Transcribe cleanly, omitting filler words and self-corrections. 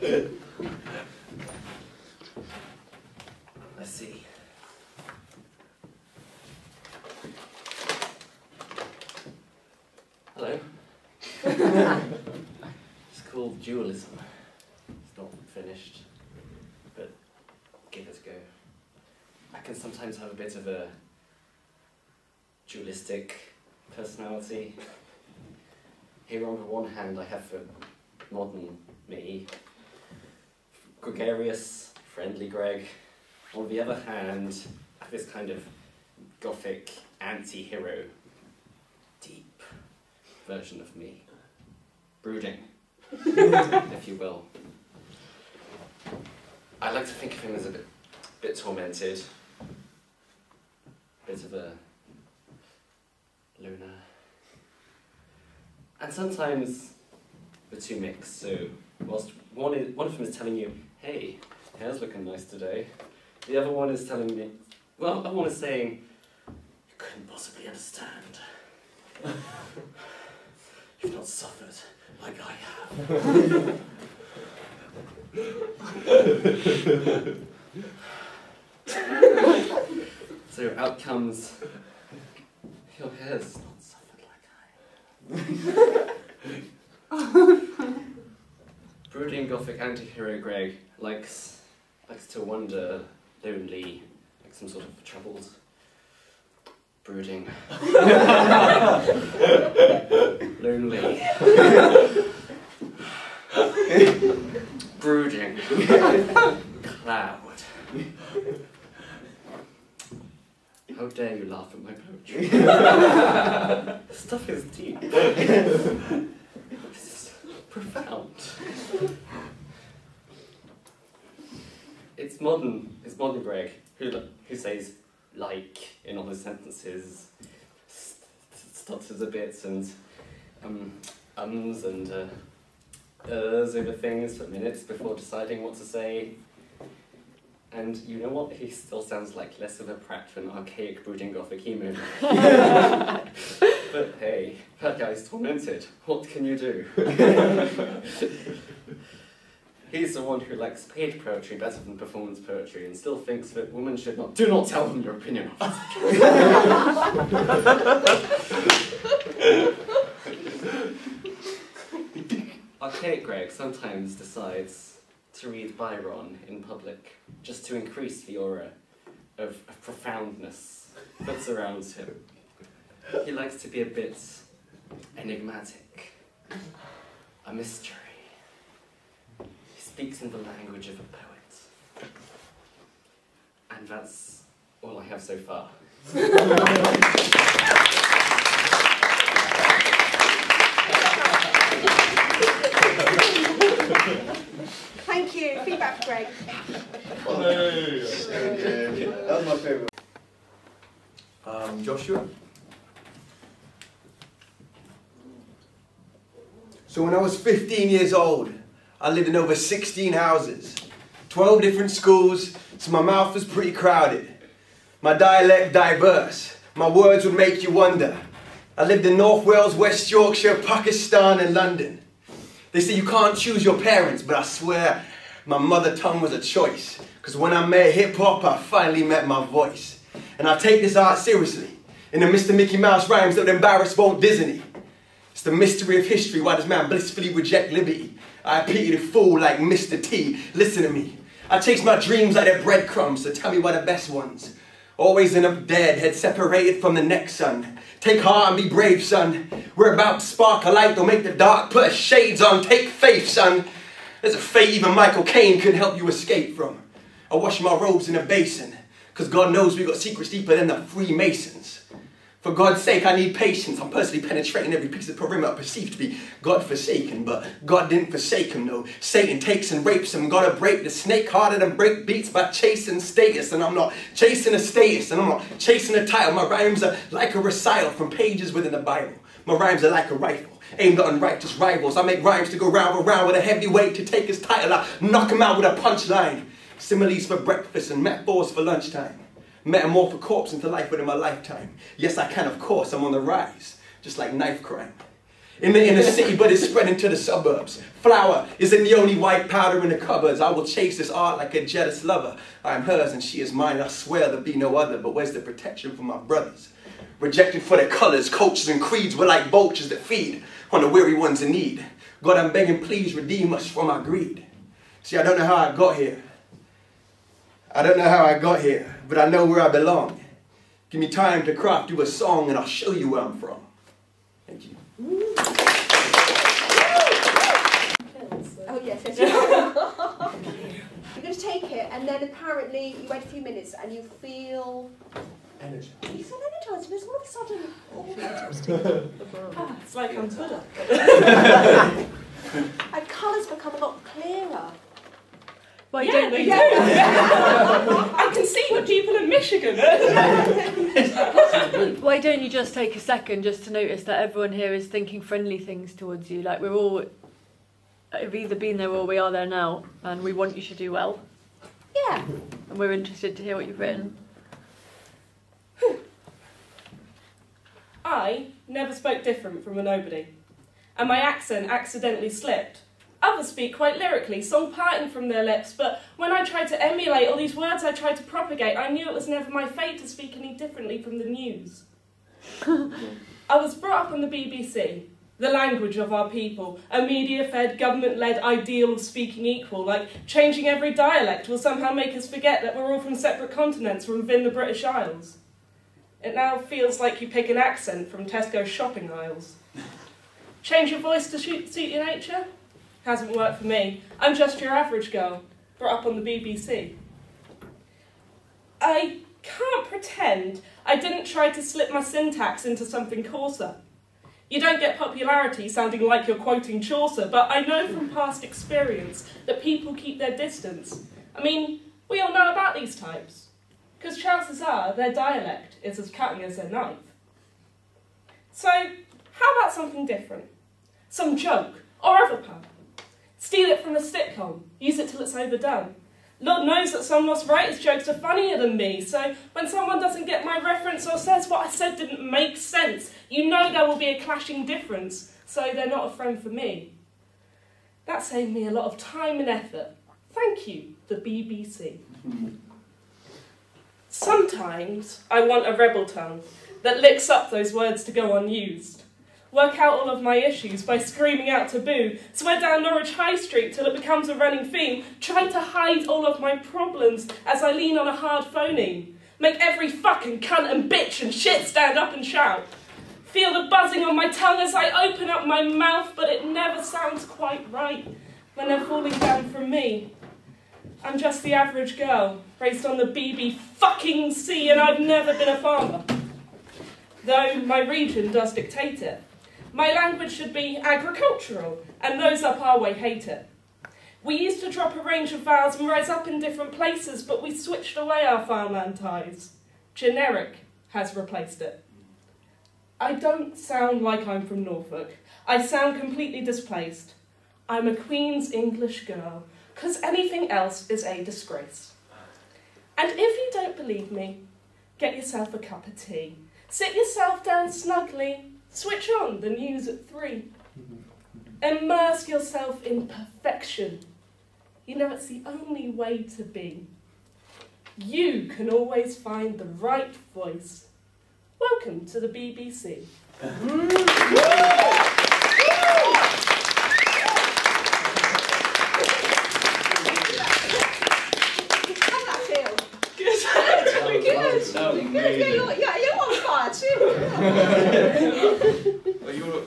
Let's see. Hello. It's called dualism. It's not finished, but give it a go. I can sometimes have a bit of a dualistic personality. Here on the one hand I have the modern me, gregarious, friendly Greg. On the other hand, I have this kind of gothic anti-hero, deep version of me. Brooding, if you will. I like to think of him as a bit tormented, bit of a loner. And sometimes the two mix, so whilst one of them is telling you, hey, hair's looking nice today, the other one is telling me, well, the other one is saying, you couldn't possibly understand. You've not suffered like I have. So out comes, your hair's not suffered like I have. Brooding gothic anti-hero Greg likes to wander lonely, like some sort of troubled brooding. Lonely. Brooding. Cloud. How dare you laugh at my poetry? Stuff is deep. This is profound. It's modern Greg who says like in all his sentences, stutters a bit and ums and over things for minutes before deciding what to say. And you know what? He still sounds like less of a prat than archaic brooding gothic emo. But hey, that guy's tormented. What can you do? He's the one who likes paid poetry better than performance poetry and still thinks that women should not... Do not tell them your opinion of it. Archaic Greg sometimes decides to read Byron in public just to increase the aura of profoundness that surrounds him. He likes to be a bit enigmatic, a mystery. He speaks in the language of a poet. And that's all I have so far. Thank you. Feedback for Greg. That was my favourite. Joshua? So when I was 15 years old, I lived in over 16 houses, 12 different schools, so my mouth was pretty crowded. My dialect diverse, my words would make you wonder. I lived in North Wales, West Yorkshire, Pakistan and London. They say you can't choose your parents, but I swear my mother tongue was a choice. Because when I met hip-hop, I finally met my voice. And I take this art seriously. In the Mr. Mickey Mouse rhymes that would embarrass Walt Disney. It's the mystery of history, why does man blissfully reject liberty? I pity the fool like Mr. T. Listen to me. I chase my dreams like they're breadcrumbs, so tell me why the best ones. Always end up dead, head separated from the next, son. Take heart and be brave, son. We're about to spark a light, don't make the dark, put shades on, take faith, son. There's a fate even Michael Caine could help you escape from. I wash my robes in a basin, cause God knows we got secrets deeper than the Freemasons. For God's sake, I need patience. I'm personally penetrating every piece of perimeter perceived to be God-forsaken, but God didn't forsake him, no. Satan takes and rapes him. Gotta break the snake harder than break beats by chasing status. And I'm not chasing a status, and I'm not chasing a title. My rhymes are like a recital from pages within the Bible. My rhymes are like a rifle, aimed at unrighteous rivals. I make rhymes to go round and round with a heavyweight to take his title. I knock him out with a punchline. Similes for breakfast and metaphors for lunchtime. Metamorph a corpse into life within my lifetime. Yes, I can, of course. I'm on the rise, just like knife crime. in the inner city, but it's spreading to the suburbs. Flour isn't the only white powder in the cupboards. I will chase this art like a jealous lover. I am hers and she is mine, and I swear there'll be no other. But where's the protection for my brothers? Rejected for their colours, cultures and creeds, we're like vultures that feed on the weary ones in need. God, I'm begging, please redeem us from our greed. See, I don't know how I got here. I don't know how I got here, but I know where I belong. Give me time to craft you a song and I'll show you where I'm from. Thank you. Oh, yes. You're going to take it, and then apparently you wait a few minutes and you feel... Energy. You feel energised, and it's all of a sudden... It's like on Twitter. And colours become a lot clearer. Well, Yeah, don't they? yeah. I can see the people in Michigan. Why don't you just take a second just to notice that everyone here is thinking friendly things towards you? Like, we're all have either been there or we are there now, and we want you to do well. Yeah. And we're interested to hear what you've written. I never spoke different from a nobody, and my accent accidentally slipped. Others speak quite lyrically, song parting from their lips, but when I tried to emulate all these words I tried to propagate, I knew it was never my fate to speak any differently from the news. I was brought up on the BBC, the language of our people, a media-fed, government-led ideal of speaking equal, like changing every dialect will somehow make us forget that we're all from separate continents from within the British Isles. It now feels like you pick an accent from Tesco's shopping aisles. Change your voice to suit your nature? Hasn't worked for me. I'm just your average girl, brought up on the BBC. I can't pretend I didn't try to slip my syntax into something coarser. You don't get popularity sounding like you're quoting Chaucer, but I know from past experience that people keep their distance. I mean, we all know about these types, because chances are their dialect is as cutting as their knife. So, how about something different? Some joke, or other pun. Steal it from a sitcom, use it till it's overdone. Lord knows that some lost writers' jokes are funnier than me, so when someone doesn't get my reference or says what I said didn't make sense, you know there will be a clashing difference, so they're not a friend for me. That saved me a lot of time and effort. Thank you, the BBC. Sometimes I want a rebel tongue that licks up those words to go unused. Work out all of my issues by screaming out taboo, swear down Norwich High Street till it becomes a running theme, try to hide all of my problems as I lean on a hard phoneme, make every fucking cunt and bitch and shit stand up and shout, feel the buzzing on my tongue as I open up my mouth, but it never sounds quite right when they're falling down from me. I'm just the average girl, raised on the BBC, and I've never been a farmer, though my region does dictate it. My language should be agricultural, and those up our way hate it. We used to drop a range of vowels and rise up in different places, but we switched away our farmland ties. Generic has replaced it. I don't sound like I'm from Norfolk. I sound completely displaced. I'm a Queen's English girl, 'cause anything else is a disgrace. And if you don't believe me, get yourself a cup of tea. Sit yourself down snugly. Switch on the news at 3. Immerse yourself in perfection. You know it's the only way to be. You can always find the right voice. Welcome to the BBC. How does that feel? Good. Good. Good. You're on fire too. Well, you're